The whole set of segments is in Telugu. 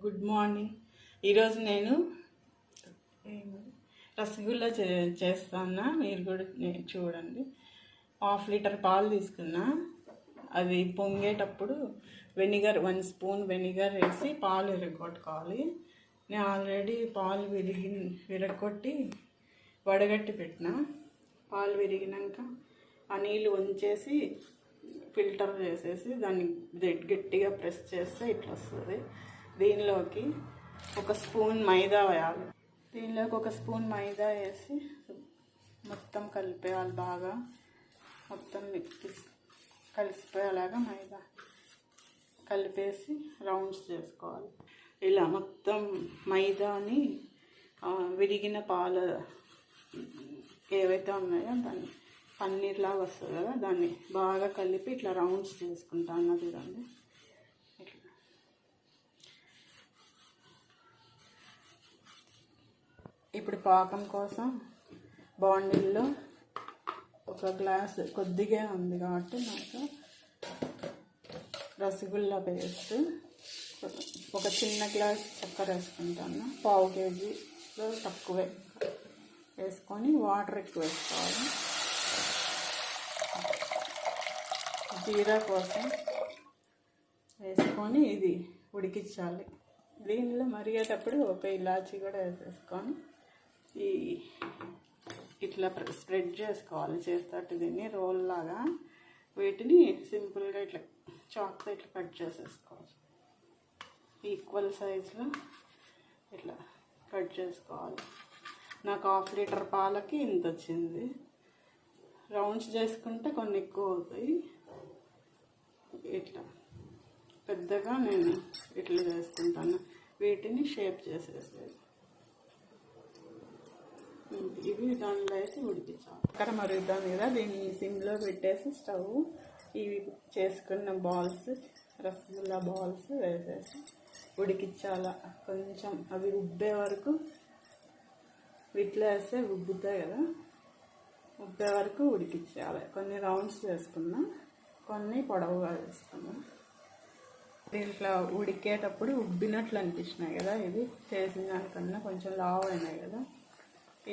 Good morning. ఈరోజు నేను రసగుల్లా చేస్తాను. మీరు కూడా చూడండి. 1/2 లీటర్ పాలు తీసుకున్నా. అది పొంగేటప్పుడు వెనిగర్ 1 స్పూన్ వెనిగర్ వేసి పాలు విరగొట్టుకోవాలి. నేను ఆల్రెడీ పాలు విరగొట్టి వడగట్టి పెట్టిన. పాలు విరిగినాక ఆ నీళ్ళు వంచేసి ఫిల్టర్ చేసేసి దాన్ని గట్టిగా ప్రెస్ చేస్తే ఇట్లా వస్తుంది. దీనిలోకి 1 స్పూన్ మైదా వేయాలి. దీనిలోకి 1 స్పూన్ మైదా వేసి మొత్తం కలిపేయాలి. బాగా మొత్తం కలిసిపోయేలాగా మైదా కలిపేసి రౌండ్స్ చేసుకోవాలి. ఇలా మొత్తం మైదాని విరిగిన పాలు ఏవైతే ఉన్నాయో దాన్ని పన్నీర్ లాగా వస్తుంది కదా, దాన్ని బాగా కలిపి ఇట్లా రౌండ్స్ చేసుకుంటాను. చూడండి ఇట్లా. ఇప్పుడు పాకం కోసం బాండిల్లో 1 గ్లాస్ కొద్దిగా ఉంది కాబట్టి నాకు రసగుల్లా పేస్ట్ 1 చిన్న గ్లాస్ చక్కెర వేసుకుంటాను. 1/2 కేజీలో తక్కువే వేసుకొని వాటర్ ఎక్కువ వేసుకోవాలి. జీరా కోసం వేసుకొని ఇది ఉడికించాలి. దీనిలో మరిగేటప్పుడు 1 ఇలాచీ కూడా వేసేసుకొని ఇట్లా స్ప్రెడ్ చేసుకోవాలి చేస్తాడు. దీన్ని రోల్ లాగా వీటిని సింపుల్గా ఇట్లా చాక్తో ఇట్లా కట్ చేసేసుకోవాలి. ఈక్వల్ సైజులో ఇట్లా కట్ చేసుకోవాలి. నాకు 1/2 లీటర్ పాలకి ఇంత వచ్చింది. రౌండ్స్ చేసుకుంటే కొన్ని ఎక్కువ అవుతాయి. ఇట్లా పెద్దగా నేను ఇట్లా చేసుకుంటాను. వీటిని షేప్ చేసేసేది. ఇవి దానిలో వేసి ఉడికించాలి. అక్కడ మరుగుతాను కదా, దీన్ని సిమ్లో పెట్టేసి స్టవ్ ఇవి చేసుకున్న బాల్స్ రసగుల్లా బాల్స్ వేసేసి ఉడికించాల. కొంచెం అవి ఉబ్బే వరకు ఇట్లా వేస్తే ఉబ్బుతాయి కదా, ఉబ్బే వరకు ఉడికించాలి. కొన్ని రౌండ్స్ చేసుకున్నా, కొన్ని పొడవుగా వేసుకున్నా. దీంట్లో ఉడికేటప్పుడు ఉబ్బినట్లు అనిపించినాయి కదా, ఇది చేసిన దానికన్నా కొంచెం లావు అయినాయి కదా.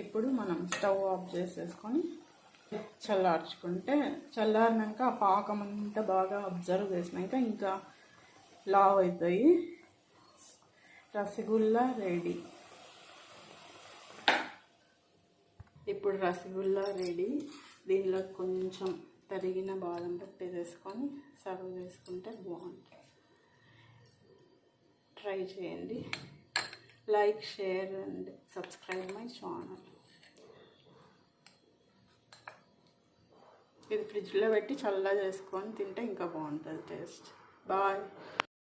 ఇప్పుడు మనం స్టవ్ ఆఫ్ చేసేసుకొని చల్లార్చుకుంటే, చల్లారినాక ఆ పాకం అంతా బాగా అబ్జర్వ్ చేసినాక ఇంకా లావు అవుతాయి. రసగుల్లా రెడీ. ఇప్పుడు రసగుల్లా రెడీ. దీనిలో కొంచెం తరిగిన బాదం పట్టు వేసుకొని సర్వ్ చేసుకుంటే బాగుంటుంది. ట్రై చేయండి. Like, share and subscribe my channel. ఇది ఫ్రిడ్జ్లో పెట్టి చల్లగా చేసుకొని తింటే ఇంకా బాగుంటుంది టేస్ట్. బాయ్.